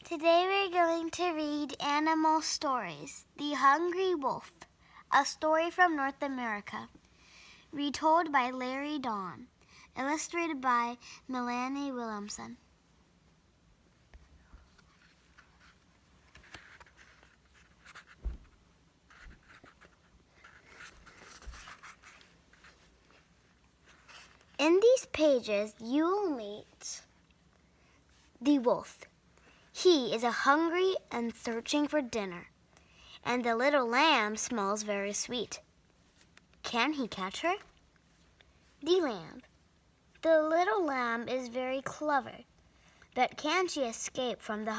Today we're going to read animal stories. The Hungry Wolf, a story from North America, retold by Larry Dawn, illustrated by Melanie Williamson. In these pages, you will meet the wolf. He is hungry and searching for dinner, and the little lamb smells very sweet. Can he catch her? The lamb. The little lamb is very clever, but can she escape from the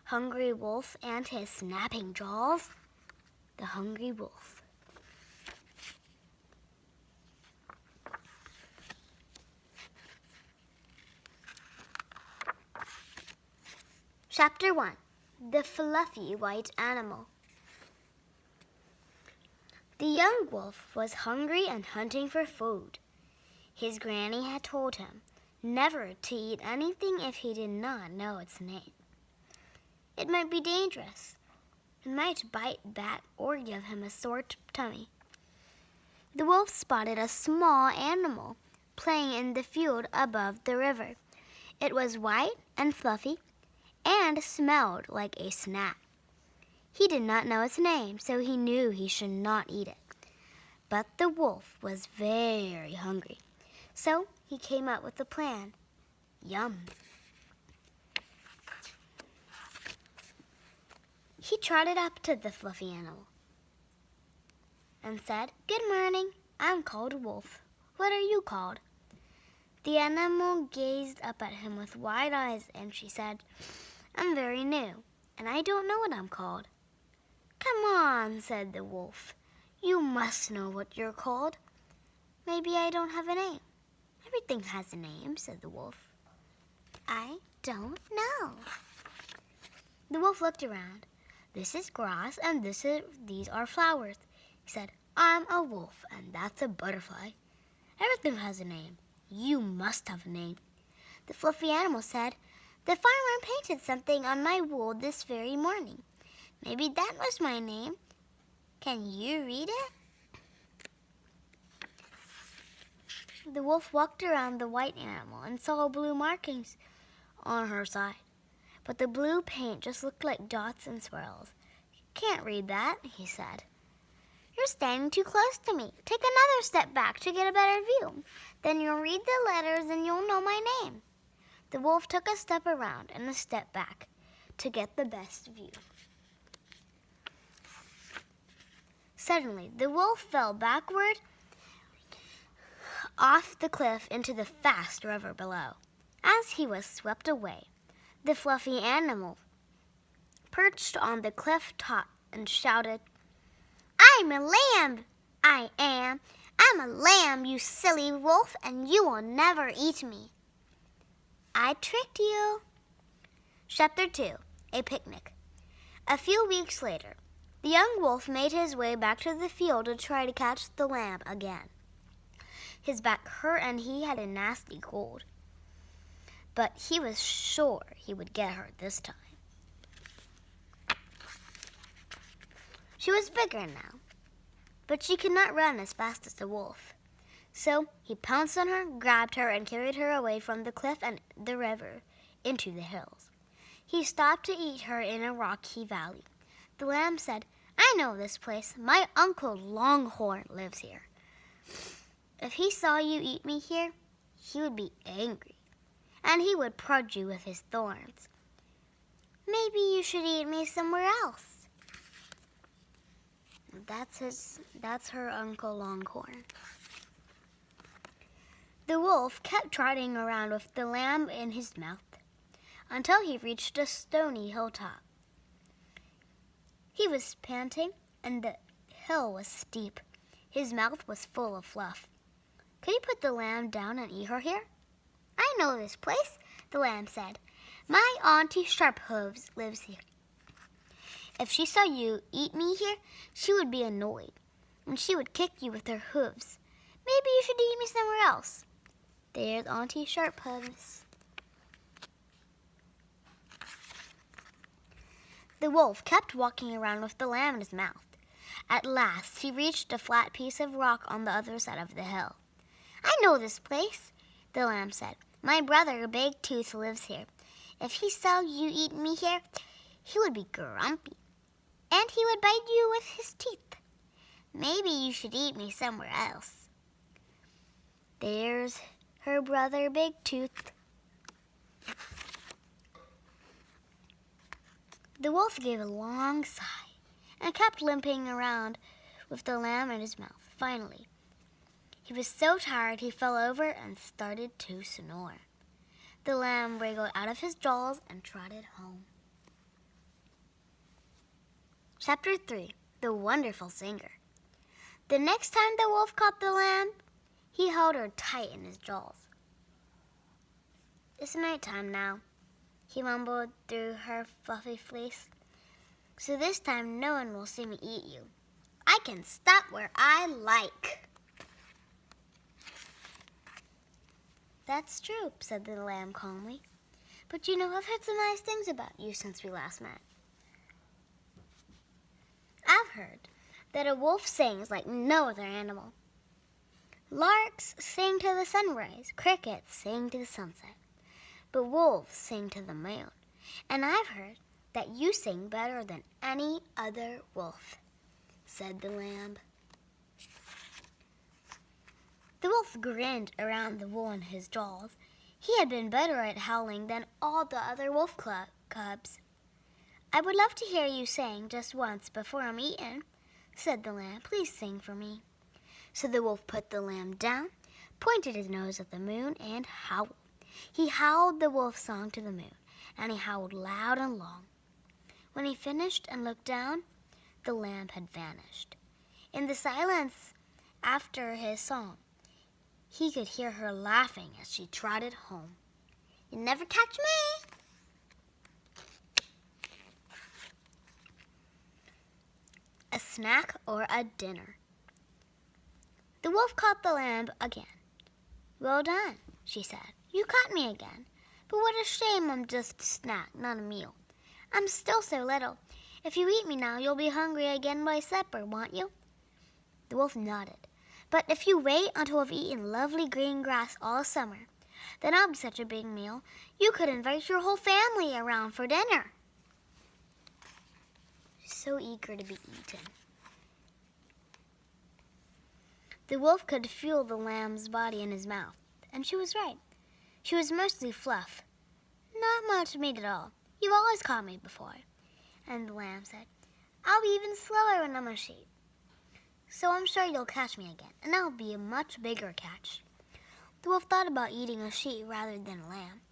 hungry wolf and his snapping jaws? The hungry wolf. Chapter 1. The Fluffy White Animal. The young wolf was hungry and hunting for food. His granny had told him never to eat anything if he did not know its name. It might be dangerous. It might bite back or give him a sore tummy. The wolf spotted a small animal playing in the field above the river. It was white and fluffy and smelled like a snack. He did not know its name, so he knew he should not eat it. But the wolf was very hungry, so he came up with a plan. Yum! He trotted up to the fluffy animal and said, "Good morning. I'm called Wolf. What are you called?" The animal gazed up at him with wide eyes, and she said, "I'm very new, and I don't know what I'm called." "Come on," said the wolf. "You must know what you're called." "Maybe I don't have a name." "Everything has a name," said the wolf. "I don't know." The wolf looked around. "This is grass, and these are flowers." He said, "I'm a wolf, and that's a butterfly." "Everything has a name. You must have a name." The fluffy animal said, "The farmer painted something on my wool this very morning. Maybe that was my name. Can you read it?" The wolf walked around the white animal and saw blue markings on her side. But the blue paint just looked like dots and swirls. "Can't read that," he said. "You're standing too close to me. Take another step back to get a better view. Then you'll read the letters and you'll know my name." The wolf took a step around and a step back to get the best view. Suddenly, the wolf fell backward off the cliff into the fast river below. As he was swept away, the fluffy animal perched on the cliff top and shouted, "I'm a lamb! I am! I'm a lamb, you silly wolf, and you will never eat me." "I tricked you." Chapter 2. A Picnic. A few weeks later, the young wolf made his way back to the field to try to catch the lamb again. His back hurt and he had a nasty cold, but he was sure he would get her this time. She was bigger now, but she could not run as fast as the wolf. So he pounced on her, grabbed her, and carried her away from the cliff and the river into the hills. He stopped to eat her in a rocky valley. The lamb said, "I know this place. My uncle Longhorn lives here. If he saw you eat me here, he would be angry, and he would prod you with his thorns. Maybe you should eat me somewhere else." That's her Uncle Longhorn. The wolf kept trotting around with the lamb in his mouth until he reached a stony hilltop. He was panting, and the hill was steep. His mouth was full of fluff. "Could you put the lamb down and eat her here?" "I know this place," the lamb said. "My Auntie Sharphooves lives here. If she saw you eat me here, she would be annoyed, and she would kick you with her hooves. Maybe you should eat me somewhere else." There's Auntie Sharphooves. The wolf kept walking around with the lamb in his mouth. At last, he reached a flat piece of rock on the other side of the hill. "I know this place," the lamb said. "My brother, Big Tooth, lives here. If he saw you eat me here, he would be grumpy, and he would bite you with his teeth. Maybe you should eat me somewhere else." There's her brother, Big Tooth. The wolf gave a long sigh and kept limping around with the lamb in his mouth. Finally, he was so tired he fell over and started to snore. The lamb wriggled out of his jaws and trotted home. Chapter 3. The Wonderful Singer. The next time the wolf caught the lamb, he held her tight in his jaws. "It's night time now," he mumbled through her fluffy fleece. "So this time no one will see me eat you. I can stop where I like." "That's true," said the lamb calmly. "But you know, I've heard some nice things about you since we last met. I've heard that a wolf sings like no other animal. Larks sing to the sunrise, crickets sing to the sunset, but wolves sing to the moon. And I've heard that you sing better than any other wolf," said the lamb. The wolf grinned around the wool in his jaws. He had been better at howling than all the other wolf cubs. "I would love to hear you sing just once before I'm eaten," said the lamb. "Please sing for me." So the wolf put the lamb down, pointed his nose at the moon, and howled. He howled the wolf song to the moon, and he howled loud and long. When he finished and looked down, the lamb had vanished. In the silence after his song, he could hear her laughing as she trotted home. "You'll never catch me!" A snack or a dinner. The wolf caught the lamb again. "Well done," she said. "You caught me again. But what a shame I'm just a snack, not a meal. I'm still so little. If you eat me now, you'll be hungry again by supper, won't you?" The wolf nodded. "But if you wait until I've eaten lovely green grass all summer, then I'll be such a big meal, you could invite your whole family around for dinner." So eager to be eaten. The wolf could feel the lamb's body in his mouth, and she was right. She was mostly fluff. Not much meat at all. "You've always caught me before." And the lamb said, "I'll be even slower when I'm a sheep. So I'm sure you'll catch me again, and I'll be a much bigger catch." The wolf thought about eating a sheep rather than a lamb.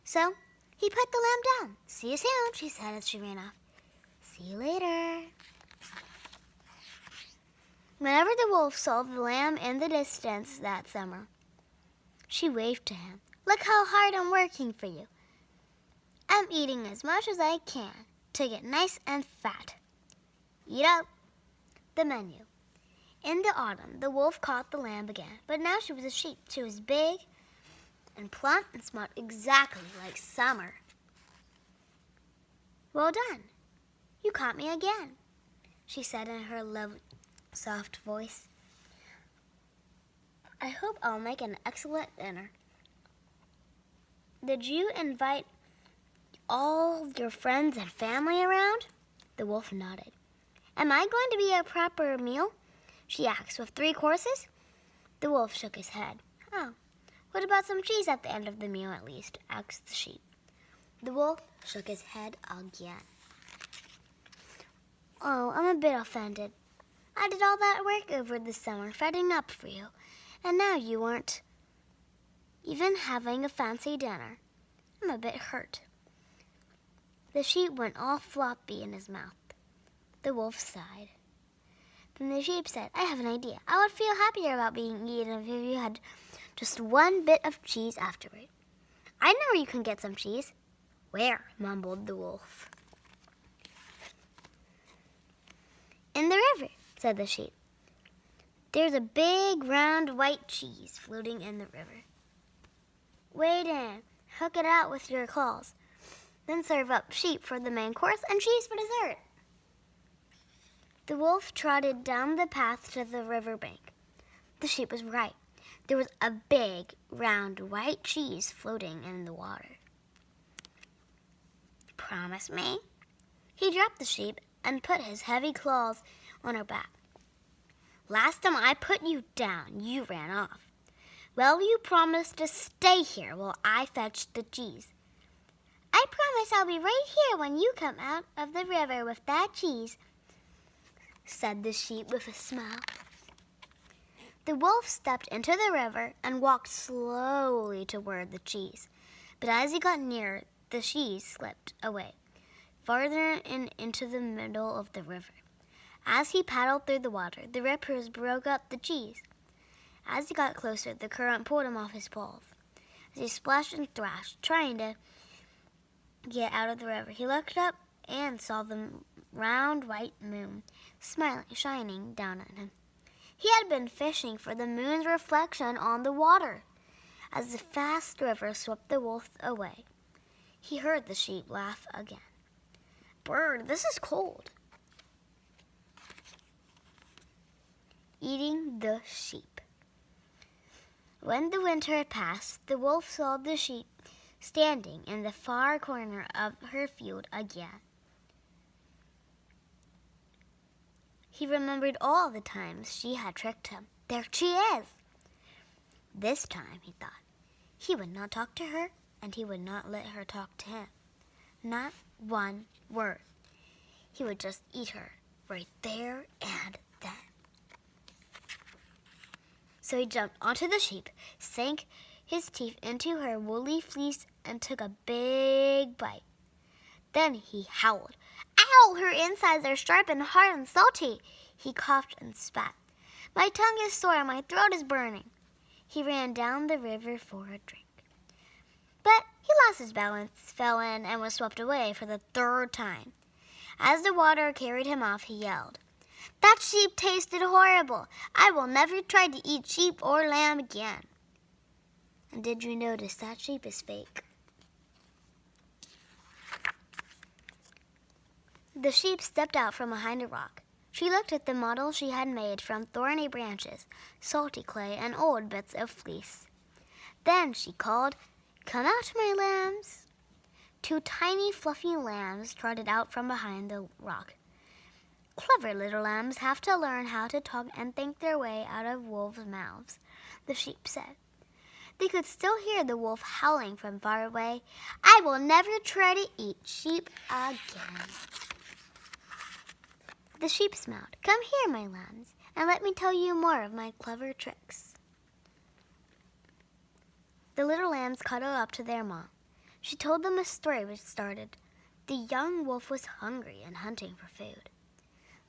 So he put the lamb down. "See you soon," she said as she ran off. "See you later." Whenever the wolf saw the lamb in the distance that summer, she waved to him. "Look how hard I'm working for you. I'm eating as much as I can to get nice and fat. Eat up." The menu. In the autumn, the wolf caught the lamb again, but now she was a sheep. She was big and plump and smelled exactly like summer. "Well done. You caught me again," she said in her lovely, soft voice. "I hope I'll make an excellent dinner. Did you invite all your friends and family around?" The wolf nodded. "Am I going to be a proper meal?" she asked, "with 3 courses?" The wolf shook his head. "Oh, what about some cheese at the end of the meal at least?" asked the sheep. The wolf shook his head again. "Oh, I'm a bit offended. I did all that work over the summer fatting up for you, and now you aren't even having a fancy dinner. I'm a bit hurt." The sheep went all floppy in his mouth. The wolf sighed. Then the sheep said, "I have an idea. I would feel happier about being eaten if you had just 1 bit of cheese afterward. I know where you can get some cheese." "Where?" mumbled the wolf. "In the river," said the sheep. "There's a big, round, white cheese floating in the river. Wade in, hook it out with your claws, Then serve up sheep for the main course and cheese for dessert. The wolf trotted down the path to the riverbank. The sheep was right. There was a big, round, white cheese floating in the water. Promise me? He dropped the sheep and put his heavy claws on her back. Last time I put you down, you ran off. Well, you promised to stay here while I fetched the cheese. I promise I'll be right here when you come out of the river with that cheese, said the sheep with a smile. The wolf stepped into the river and walked slowly toward the cheese. But as he got near, the cheese slipped away, farther into the middle of the river. As he paddled through the water, the rippers broke up the cheese. As he got closer, the current pulled him off his paws. As he splashed and thrashed, trying to get out of the river, he looked up and saw the round white moon shining down at him. He had been fishing for the moon's reflection on the water. As the fast river swept the wolf away, he heard the sheep laugh again. Bird, this is cold. Eating the sheep. When the winter had passed, the wolf saw the sheep standing in the far corner of her field again. He remembered all the times she had tricked him. There she is! This time, he thought, he would not talk to her, and he would not let her talk to him. Not one word. He would just eat her right there and then. So he jumped onto the sheep, sank his teeth into her woolly fleece, and took a big bite. Then he howled. Ow! Her insides are sharp and hard and salty. He coughed and spat. My tongue is sore, my throat is burning. He ran down the river for a drink. But he lost his balance, fell in, and was swept away for the third time. As the water carried him off, he yelled, That sheep tasted horrible. I will never try to eat sheep or lamb again. And did you notice that sheep is fake? The sheep stepped out from behind a rock. She looked at the model she had made from thorny branches, salty clay, and old bits of fleece. Then she called, Come out, my lambs. 2 tiny, fluffy lambs trotted out from behind the rock. Clever little lambs have to learn how to talk and think their way out of wolves' mouths, the sheep said. They could still hear the wolf howling from far away. I will never try to eat sheep again. The sheep smiled. Come here, my lambs, and let me tell you more of my clever tricks. The little lambs cuddled up to their mom. She told them a story which started. The young wolf was hungry and hunting for food.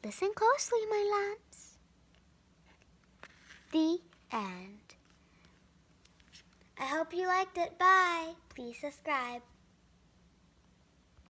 Listen closely, my lambs. The end. I hope you liked it. Bye. Please subscribe.